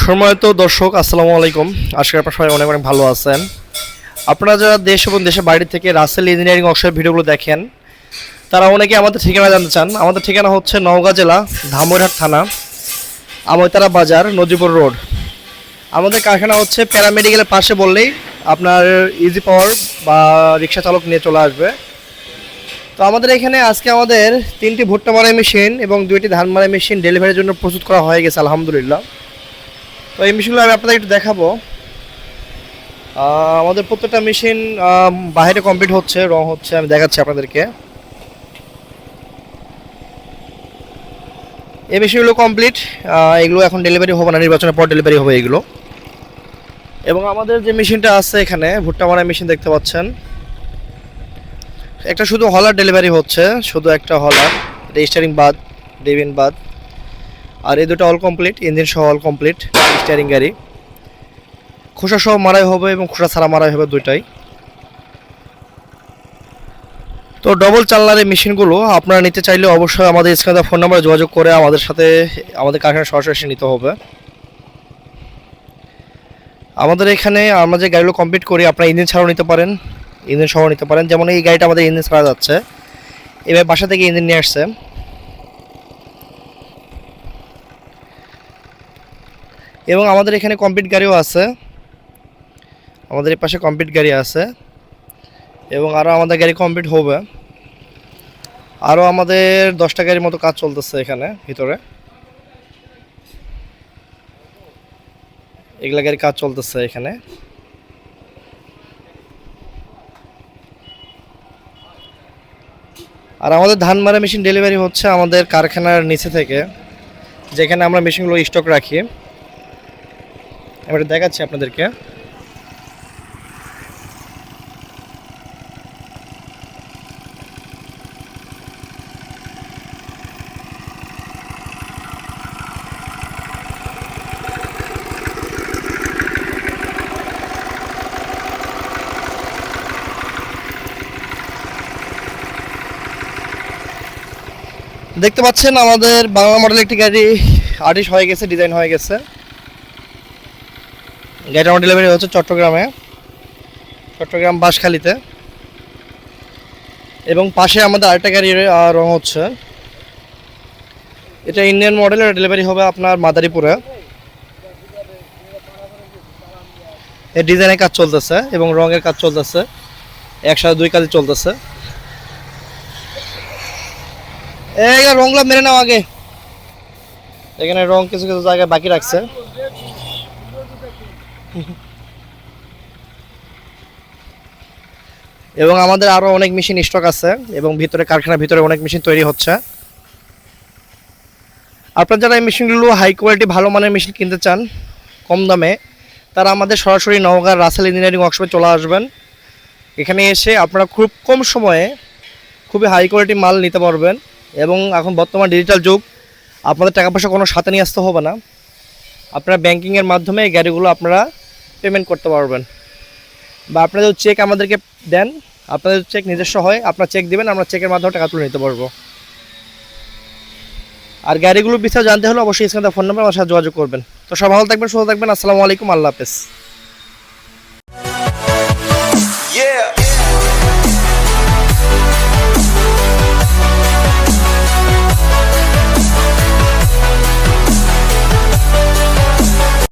সম্মানিত দর্শক আসসালামু আলাইকুম। আজকে আপনারা সবাই অনেক অনেক ভালো আছেন। আপনারা যারা দেশ এবং দেশের বাইরে থেকে রাসেল ইঞ্জিনিয়ারিং ওয়ার্কশপের ভিডিওগুলো দেখেন তারা অনেকে আমাদের ঠিকানা জানতে চান। আমাদের ঠিকানা হচ্ছে নওগাঁ জেলা ধামইরহাট থানা আমইতারা বাজার নজিপুর রোড। আমাদের কারখানা হচ্ছে প্যারামেডিক্যালের পাশে বললেই আপনার ইজি পাওয়ার বা রিক্সা চালক নিয়ে চলে আসবে। তো আমাদের এখানে আজকে আমাদের 3টি ভুট্টা মারাই মেশিন এবং 2টি ধান মারাই মেশিন ডেলিভারির জন্য প্রস্তুত করা হয়ে গেছে আলহামদুলিল্লাহ। তো এই মেশিনগুলো আমি আপনাদের একটু দেখাবো। আমাদের প্রত্যেকটা মেশিন বাইরে কমপ্লিট হচ্ছে, রং হচ্ছে, আমি দেখাচ্ছি আপনাদেরকে। এই মেশিনগুলো কমপ্লিট, এগুলো এখন ডেলিভারি হবে না, নির্বাচনের পর ডেলিভারি হবে এগুলো। এবং আমাদের যে মেশিনটা আছে এখানে ভুট্টা মারাই মেশিন দেখতে পাচ্ছেন, একটা শুধু হলার ডেলিভারি হচ্ছে, শুধু একটা হলার, স্টিয়ারিং বাদ, ডিভিন বাদ। আর এই দুটো অল কমপ্লিট, ইঞ্জিন সহ অল কমপ্লিট, স্টিয়ারিং গাড়ি। খোসা সহ মারাই হবে এবং খোসা ছাড়া মারাই হবে দুইটাই। তো ডবল চালনার এই মেশিনগুলো আপনারা নিতে চাইলে অবশ্যই আমাদের স্ক্রিনে ফোন নাম্বারে যোগাযোগ করে আমাদের সাথে আমাদের কারখানায় সরাসরি নিতে হবে। আমাদের এখানে আমরা যে গাড়িগুলো কমপ্লিট করি আপনারা ইঞ্জিন ছাড়াও নিতে পারেন, ইঞ্জিন সহ নিতে পারেন। যেমন এই গাড়িটা আমাদের ইঞ্জিন ছাড়া যাচ্ছে, এবার বাসা থেকে ইঞ্জিন নিয়ে আসছে। এবং আমাদের এখানে কমপ্লিট গাড়িও আছে, আমাদের এই পাশে কমপ্লিট গাড়ি আছে এবং আরও আমাদের গাড়ি কমপ্লিট হবে। আরও আমাদের 10টা গাড়ির মতো কাজ চলতেছে এখানে ভিতরে, এগুলা গাড়ির কাজ চলতেছে এখানে। আর আমাদের ধান মারা মেশিন ডেলিভারি হচ্ছে আমাদের কারখানার নিচে থেকে, যেখানে আমরা মেশিনগুলো স্টক রাখি। আমি এটা দেখাচ্ছি আপনাদেরকে। দেখতে পাচ্ছেন আমাদের বাংলা মডেল একটি গাড়ি আর্টিস্ট হয়ে গেছে, ডিজাইন হয়ে গেছে। গাড়িটা আমার ডেলিভারি হচ্ছে চট্টগ্রাম বাঁশখালীতে। এবং পাশে আমাদের আরেকটা গাড়ির রং হচ্ছে, এটা ইন্ডিয়ান মডেল, এটা ডেলিভারি হবে আপনার মাদারীপুরে। এর ডিজাইনের কাজ চলতেছে এবং রঙের কাজ চলতেছে, একসাথে 2 কাজই চলতেছে। এই রংগুলো মেরে নাও আগে, এখানে রং কিছু কিছু জায়গায় বাকি রাখছে। এবং আমাদের আরো অনেক মেশিন স্টক আছে এবং ভিতরে কারখানার ভিতরে অনেক মেশিন তৈরি হচ্ছে। আপনারা যারা এই মেশিনগুলো হাই কোয়ালিটি ভালো মানের মেশিন কিনতে চান কম দামে, তারা আমাদের সরাসরি নওগাঁ রাসেল ইঞ্জিনিয়ারিং ওয়ার্কশপে চলে আসবেন। এখানে এসে আপনারা খুব কম সময়ে খুবই হাই কোয়ালিটি মাল নিতে পারবেন। এবং এখন বর্তমান ডিজিটাল যুগ, আপনাদের টাকা পয়সা কোনো সাথে নিয়ে আসতে হবে না, আপনারা ব্যাংকিংয়ের মাধ্যমে এই গাড়িগুলো আপনারা পেমেন্ট করতে পারবেন। বা আপনারা যদি চেক আমাদেরকে দেন, আপনাদের চেক নিজস্ব হয়, আপনারা চেক দিবেন, আমরা চেকের মাধ্যমে টাকা তুলে নিতে পারবো। আর গাড়িগুলো বিষয়ে জানতে হলে অবশ্যই স্ক্রিনে ফোন নাম্বার আমার সাথে যোগাযোগ করবেন। তো সব ভালো থাকবেন, সুস্থ থাকবেন। আসসালামু আলাইকুম, আল্লাহ হাফেজ।